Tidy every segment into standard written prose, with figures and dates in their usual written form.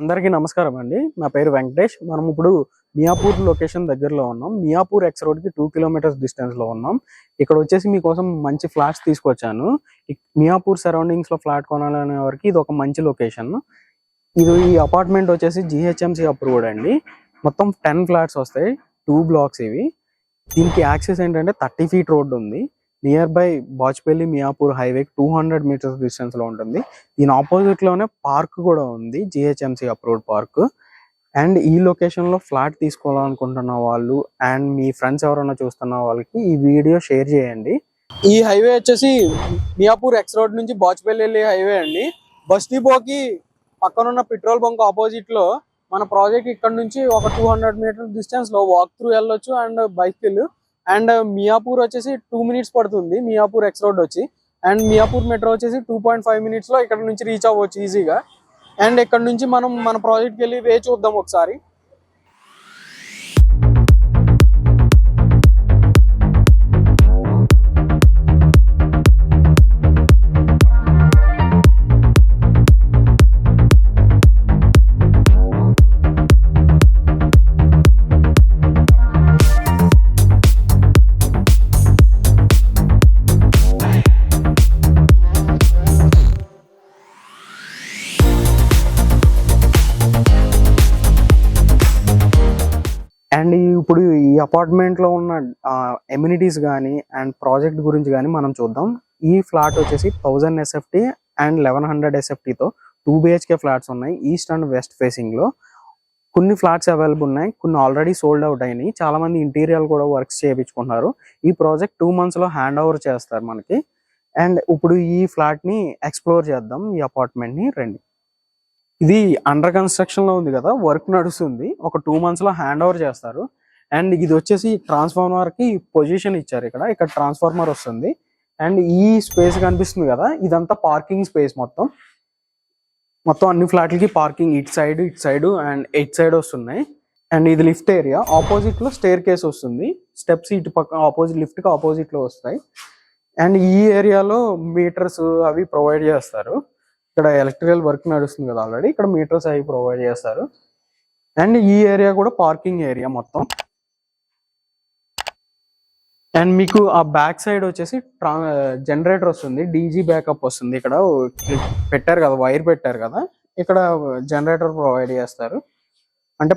అందరికీ నమస్కారం అండి. నా పేరు వెంకటేష్. మనం ఇప్పుడు మియాపూర్ లొకేషన్ దగ్గరలో ఉన్నాం. మియాపూర్ ఎక్స్ రోడ్కి 2 కిలోమీటర్స్ డిస్టెన్స్లో ఉన్నాం. ఇక్కడ వచ్చేసి మీకోసం మంచి ఫ్లాట్స్ తీసుకొచ్చాను. మియాపూర్ సరౌండింగ్స్లో ఫ్లాట్ కొనాలనే వారికి ఇది ఒక మంచి లొకేషన్. ఈ అపార్ట్మెంట్ వచ్చేసి GHMC అప్రూవ్డ్ అండి. మొత్తం 10 ఫ్లాట్స్ వస్తాయి, 2 బ్లాక్స్ ఇవి. దీనికి యాక్సెస్ ఏంటంటే 30 ఫీట్ రోడ్ ఉంది. Nearby Bachupally Miyapur highway 200 metres distance లో ఉంటుంది. దీని ఆపోజిట్ లోనే పార్క్ కూడా ఉంది, GHMC అప్రూవ్డ్ పార్క్. అండ్ ఈ లొకేషన్ లో ఫ్లాట్ తీసుకోవాలనుకుంటున్న వాళ్ళు అండ్ మీ ఫ్రెండ్స్ ఎవరైనా చూస్తున్న వాళ్ళకి ఈ వీడియో షేర్ చేయండి. ఈ హైవే వచ్చేసి మియాపూర్ ఎక్స్ రోడ్ నుంచి బాచ్పల్లి వెళ్ళే హైవే అండి. బస్ డిపోకి పక్కనున్న పెట్రోల్ బంక్ ఆపోజిట్ లో మన ప్రాజెక్ట్ ఇక్కడ నుంచి ఒక 200 మీటర్స్ డిస్టెన్స్ లో వాక్ త్రూ వెళ్ళొచ్చు అండ్ బైక్ అండ్ మియాపూర్ వచ్చేసి 2 మినిట్స్ పడుతుంది మియాపూర్ ఎక్స్ రోడ్ వచ్చి. అండ్ మియాపూర్ మెట్రో వచ్చేసి 2.5 మినిట్స్ లో ఇక్కడ నుంచి రీచ్ అవ్వచ్చు ఈజీగా. అండ్ ఇక్కడ నుంచి మనం మన ప్రాజెక్ట్కి వెళ్ళి వే చూద్దాం ఒకసారి. అండ్ ఇప్పుడు ఈ అపార్ట్మెంట్ లో ఉన్న ఎమ్యూనిటీస్ కానీ అండ్ ప్రాజెక్ట్ గురించి కానీ మనం చూద్దాం. ఈ ఫ్లాట్ వచ్చేసి 1000 SFT అండ్ 1100 SFT తో 2 BHK ఫ్లాట్స్ ఉన్నాయి. ఈస్ట్ అండ్ వెస్ట్ ఫేసింగ్ లో కొన్ని ఫ్లాట్స్ అవైలబుల్ ఉన్నాయి, కొన్ని ఆల్రెడీ సోల్డ్ అవుట్ అయినాయి. చాలా మంది ఇంటీరియర్ కూడా వర్క్స్ చేయించుకుంటున్నారు. ఈ ప్రాజెక్ట్ 2 months లో హ్యాండ్ ఓవర్ చేస్తారు మనకి. అండ్ ఇప్పుడు ఈ ఫ్లాట్ ని ఎక్స్ప్లోర్ చేద్దాం. ఈ అపార్ట్మెంట్ ని రండి. ఇది అండర్ కన్స్ట్రక్షన్ లో ఉంది కదా, వర్క్ నడుస్తుంది. ఒక 2 months లో హ్యాండ్ ఓవర్ చేస్తారు. అండ్ ఇది వచ్చేసి ట్రాన్స్ఫార్మర్ కి పొజిషన్ ఇచ్చారు. ఇక్కడ ట్రాన్స్ఫార్మర్ వస్తుంది. అండ్ ఈ స్పేస్ కనిపిస్తుంది కదా, ఇదంతా పార్కింగ్ స్పేస్. మొత్తం అన్ని ఫ్లాట్లకి పార్కింగ్ ఇటు సైడ్ అండ్ ఎయిట్ సైడ్ వస్తున్నాయి. అండ్ ఇది లిఫ్ట్ ఏరియా. ఆపోజిట్ లో స్టేర్ కేస్ వస్తుంది. స్టెప్స్ ఇటు పక్క ఆపోజిట్ లిఫ్ట్ కి ఆపోజిట్ లో వస్తాయి. అండ్ ఈ ఏరియాలో మీటర్స్ అవి ప్రొవైడ్ చేస్తారు. ఇక్కడ ఎలక్ట్రికల్ వర్క్ నడుస్తుంది కదా ఆల్రెడీ, ఇక్కడ మీటర్స్ అవి ప్రొవైడ్ చేస్తారు. అండ్ ఈ ఏరియా కూడా పార్కింగ్ ఏరియా మొత్తం. అండ్ మీకు ఆ బ్యాక్ సైడ్ వచ్చేసి జనరేటర్ వస్తుంది, DG బ్యాకప్ వస్తుంది. ఇక్కడ పెట్టారు కదా, వైర్ పెట్టారు కదా, ఇక్కడ జనరేటర్ ప్రొవైడ్ చేస్తారు. అంటే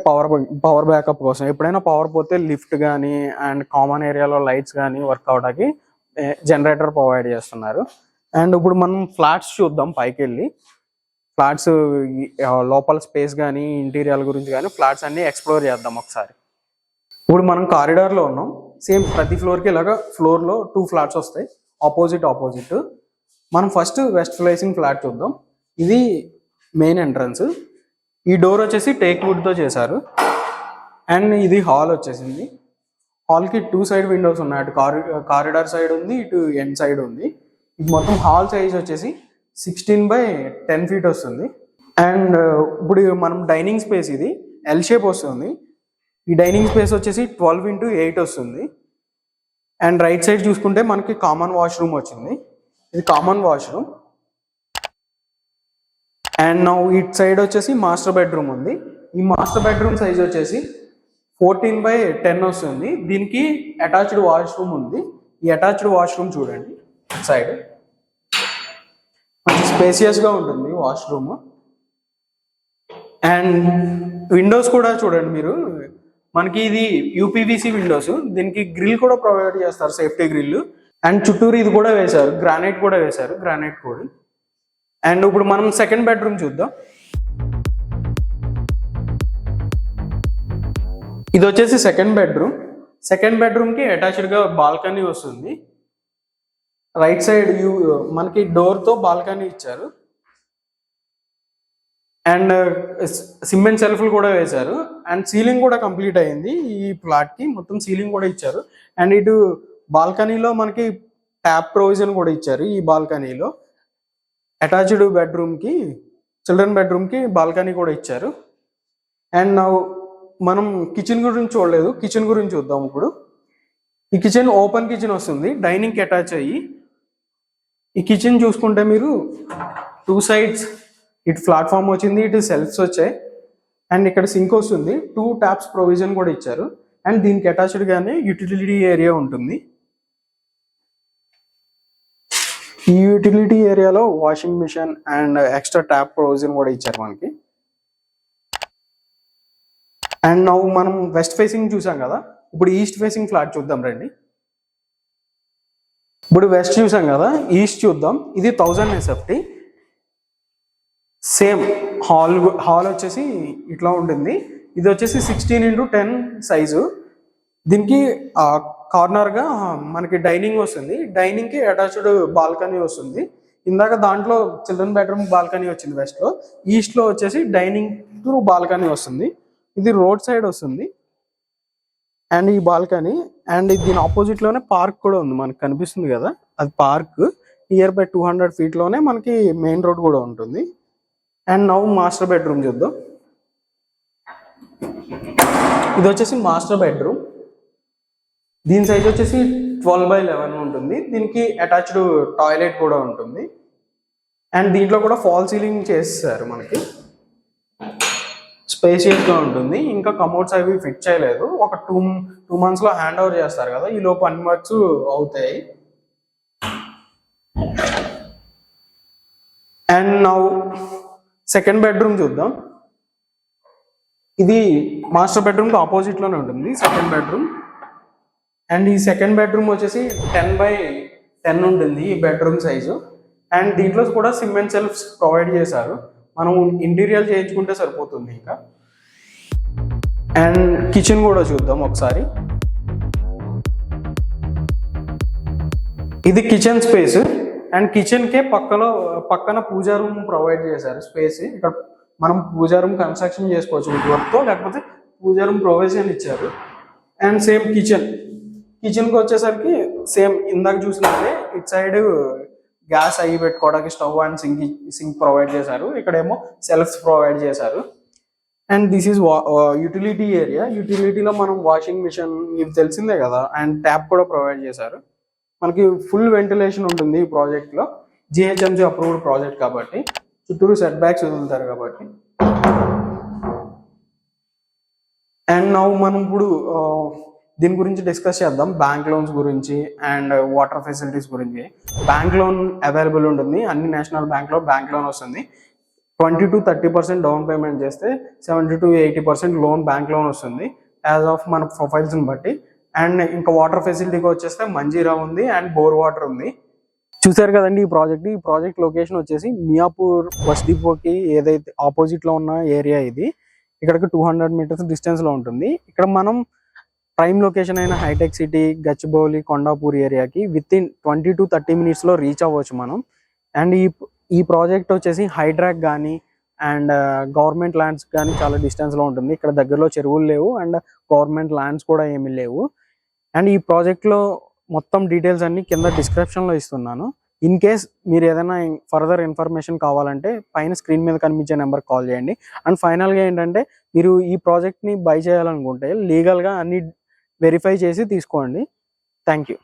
పవర్ బ్యాకప్ కోసం. ఎప్పుడైనా పవర్ పోతే లిఫ్ట్ కానీ అండ్ కామన్ ఏరియాలో లైట్స్ కానీ వర్క్ అవడానికి జనరేటర్ ప్రొవైడ్ చేస్తున్నారు. అండ్ ఇప్పుడు మనం ఫ్లాట్స్ చూద్దాం. పైకి వెళ్ళి ఫ్లాట్స్ లోపల స్పేస్ కానీ ఇంటీరియర్ గురించి కానీ ఫ్లాట్స్ అన్ని ఎక్స్ప్లోర్ చేద్దాం ఒకసారి. ఇప్పుడు మనం కారిడార్ లో ఉన్నాం. సేమ్ ప్రతి ఫ్లోర్కి ఇలాగా ఫ్లోర్లో 2 ఫ్లాట్స్ వస్తాయి, ఆపోజిట్. మనం ఫస్ట్ వెస్ట్ ఫేసింగ్ ఫ్లాట్ చూద్దాం. ఇది మెయిన్ ఎంట్రన్స్. ఈ డోర్ వచ్చేసి టేక్ వుడ్ తో చేశారు. అండ్ ఇది హాల్ వచ్చేసింది. హాల్కి 2 సైడ్ విండోస్ ఉన్నాయి. అటు కారిడార్ సైడ్ ఉంది, ఇటు ఎండ్ సైడ్ ఉంది. ఇది మొత్తం హాల్ సైజ్ వచ్చేసి 16/10 feet వస్తుంది. అండ్ ఇప్పుడు మనం డైనింగ్ స్పేస్, ఇది L షేప్ వస్తుంది. ఈ డైనింగ్ స్పేస్ వచ్చేసి 12x8 వస్తుంది. అండ్ రైట్ సైడ్ చూసుకుంటే మనకి కామన్ వాష్రూమ్ వచ్చింది. ఇది కామన్ వాష్రూమ్. అండ్ నా ఇట్ సైడ్ వచ్చేసి మాస్టర్ బెడ్రూమ్ ఉంది. ఈ మాస్టర్ బెడ్రూమ్ సైజ్ వచ్చేసి 14/10 వస్తుంది. దీనికి అటాచ్డ్ వాష్రూమ్ ఉంది. ఈ అటాచ్డ్ వాష్రూమ్ చూడండి సైడ్, మంచి స్పేసియస్ గా ఉంటుంది వాష్రూమ్. అండ్ విండోస్ కూడా చూడండి మీరు, మనకి ఇది UPVC విండోస్. దీనికి గ్రిల్ కూడా ప్రొవైడ్ చేస్తారు, సేఫ్టీ గ్రిల్. అండ్ చుట్టూరు ఇది కూడా వేశారు, గ్రానైట్ కూడా వేశారు, గ్రానైట్ కూడా. అండ్ ఇప్పుడు మనం సెకండ్ బెడ్రూమ్ చూద్దాం. ఇది వచ్చేసి సెకండ్ బెడ్రూమ్ కి అటాచ్డ్ గా బాల్కనీ వస్తుంది. రైట్ సైడ్ మనకి డోర్ తో బాల్కనీ ఇచ్చారు. అండ్ సిమెంట్ సెల్ఫ్లు కూడా వేశారు. అండ్ సీలింగ్ కూడా కంప్లీట్ అయింది. ఈ ఫ్లాట్ కి మొత్తం సీలింగ్ కూడా ఇచ్చారు. అండ్ ఇటు బాల్కనీలో మనకి ట్యాప్ ప్రొవిజన్ కూడా ఇచ్చారు. ఈ బాల్కనీలో అటాచ్డ్ చిల్డ్రన్ బెడ్రూమ్ కి బాల్కనీ కూడా ఇచ్చారు. అండ్ మనం కిచెన్ గురించి చూడలేదు, కిచెన్ గురించి చూద్దాం ఇప్పుడు. ఈ కిచెన్ ఓపెన్ కిచెన్ వస్తుంది, డైనింగ్ కి అటాచ్ అయ్యి. ఈ కిచెన్ చూసుకుంటే మీరు 2 sides ఇటు ప్లాట్ఫామ్ వచ్చింది, ఇటు సెల్ఫ్స్ వచ్చాయి. అండ్ ఇక్కడ సింక్ వస్తుంది, 2 ట్యాప్స్ ప్రొవిజన్ కూడా ఇచ్చారు. అండ్ దీనికి అటాచ్డ్ గానే యూటిలిటీ ఏరియా ఉంటుంది. ఈ యూటిలిటీ ఏరియాలో washing machine and extra tap provision కూడా ఇచ్చారు మనకి. అండ్ నౌ మనం వెస్ట్ ఫేసింగ్ చూసాం కదా, ఇప్పుడు ఈస్ట్ ఫేసింగ్ ఫ్లాట్ చూద్దాం రండి. ఇప్పుడు వెస్ట్ చూసాం కదా, ఈస్ట్ చూద్దాం. ఇది 1000 SFT. సేమ్ హాల్ వచ్చేసి ఇట్లా ఉంటుంది. ఇది వచ్చేసి 16x10 సైజు. దీనికి కార్నర్గా మనకి డైనింగ్ వస్తుంది. డైనింగ్కి అటాచ్డ్ బాల్కనీ వస్తుంది. ఇందాక దాంట్లో చిల్డ్రన్ బెడ్రూమ్ బాల్కనీ వచ్చింది వెస్ట్లో. ఈస్ట్లో వచ్చేసి డైనింగ్ టు బాల్కనీ వస్తుంది. ఇది రోడ్ సైడ్ వస్తుంది. అండ్ ఈ బాల్కనీ అండ్ దీని ఆపోజిట్లోనే పార్క్ కూడా ఉంది, మనకు కనిపిస్తుంది కదా అది పార్క్. నియర్ బై 200 feetలోనే మనకి మెయిన్ రోడ్ కూడా ఉంటుంది. అండ్ నౌ మాస్టర్ బెడ్రూమ్ చూద్దాం. ఇది వచ్చేసి మాస్టర్ బెడ్రూమ్. దీని సైజ్ వచ్చేసి 12x11 ఉంటుంది. దీనికి అటాచ్డ్ టాయిలెట్ కూడా ఉంటుంది. అండ్ దీంట్లో కూడా ఫాల్ సీలింగ్ చేస్తారు మనకి. స్పేషియస్గా ఉంటుంది. ఇంకా కమోడ్స్ అవి ఫిట్ చేయలేదు. ఒక 2 monthsలో హ్యాండ్ ఓవర్ చేస్తారు కదా, ఈ లోపు అన్ని వర్క్స్ అవుతాయి. అండ్ నౌ సెకండ్ బెడ్రూమ్ చూద్దాం. ఇది మాస్టర్ బెడ్రూమ్కి ఆపోజిట్లోనే ఉంటుంది సెకండ్ బెడ్రూమ్. అండ్ ఈ సెకండ్ బెడ్రూమ్ వచ్చేసి 10x10 ఉంటుంది ఈ బెడ్రూమ్ సైజు. అండ్ దీంట్లో కూడా సిమెంట్ సెల్ఫ్స్ ప్రొవైడ్ చేశారు. మనం ఇంటీరియర్ చేయించుకుంటే సరిపోతుంది ఇంకా. అండ్ కిచెన్ కూడా చూద్దాం ఒకసారి. ఇది కిచెన్ స్పేస్. అండ్ కిచెన్కే పక్కన పూజా రూమ్ ప్రొవైడ్ చేశారు స్పేస్. ఇక్కడ మనం పూజా రూమ్ కన్స్ట్రక్షన్ చేసుకోవచ్చు విత్ వర్క్తో, లేకపోతే పూజా రూమ్ ప్రొవిజన్ ఇచ్చారు. అండ్ సేమ్ కిచెన్కి వచ్చేసరికి సేమ్ ఇందాక చూసినట్లే ఇటు సైడ్ గ్యాస్ అయ్యి పెట్టుకోవడానికి స్టవ్ అండ్ సింక్ ప్రొవైడ్ చేశారు. ఇక్కడేమో సెల్ఫ్స్ ప్రొవైడ్ చేశారు. And this is utility area. యూటిలిటీలో మనం వాషింగ్ మిషన్ ఇవి తెలిసిందే కదా, అండ్ ట్యాప్ కూడా ప్రొవైడ్ చేశారు. మనకి ఫుల్ వెంటిలేషన్ ఉంటుంది ఈ ప్రాజెక్ట్లో. GHMC అప్రూవ్డ్ ప్రాజెక్ట్ కాబట్టి చుట్టూరు సెట్ బ్యాక్స్ వదులుతారు కాబట్టి. అండ్ నౌ మనం ఇప్పుడు దీని గురించి డిస్కస్ చేద్దాం, బ్యాంక్ లోన్స్ గురించి అండ్ వాటర్ ఫెసిలిటీస్ గురించి. బ్యాంక్ లోన్ అవైలబుల్ ఉంటుంది. అన్ని నేషనల్ బ్యాంక్లో బ్యాంక్ లోన్ వస్తుంది. 20 to 30% డౌన్ పేమెంట్ చేస్తే 70 to 80% లోన్ బ్యాంక్ లోన్ వస్తుంది యాజ్ ఆఫ్ మన ప్రొఫైల్స్ని బట్టి. అండ్ ఇంకా వాటర్ ఫెసిలిటీకి వచ్చేస్తే మంజీరా ఉంది అండ్ బోర్ వాటర్ ఉంది. చూసారు కదండి ఈ ప్రాజెక్ట్ లొకేషన్ వచ్చేసి మియాపూర్ బస్ డిపోకి ఏదైతే ఆపోజిట్లో ఉన్న ఏరియా ఇది. ఇక్కడికి 200 meters డిస్టెన్స్లో ఉంటుంది. ఇక్కడ మనం ప్రైమ్ లొకేషన్ అయిన హైటెక్ సిటీ, గచ్చిబౌలి, కొండాపూర్ ఏరియాకి విత్ ఇన్ 20 to 30 minutesలో రీచ్ అవ్వచ్చు మనం. అండ్ ఈ ప్రాజెక్ట్ వచ్చేసి హైడ్రాక్ కానీ అండ్ గవర్నమెంట్ ల్యాండ్స్ కానీ చాలా డిస్టెన్స్లో ఉంటుంది. ఇక్కడ దగ్గరలో చెరువులు లేవు అండ్ గవర్నమెంట్ ల్యాండ్స్ కూడా ఏమీ లేవు. అండ్ ఈ ప్రాజెక్ట్లో మొత్తం డీటెయిల్స్ అన్ని కింద డిస్క్రిప్షన్లో ఇస్తున్నాను. ఇన్ కేస్ మీరు ఏదైనా ఫర్దర్ ఇన్ఫర్మేషన్ కావాలంటే పైన స్క్రీన్ మీద కనిపించే నెంబర్ కాల్ చేయండి. అండ్ ఫైనల్గా ఏంటంటే మీరు ఈ ప్రాజెక్ట్ని బై చేయాలనుకుంటే లీగల్గా అన్ని వెరిఫై చేసి తీసుకోండి. Thank you.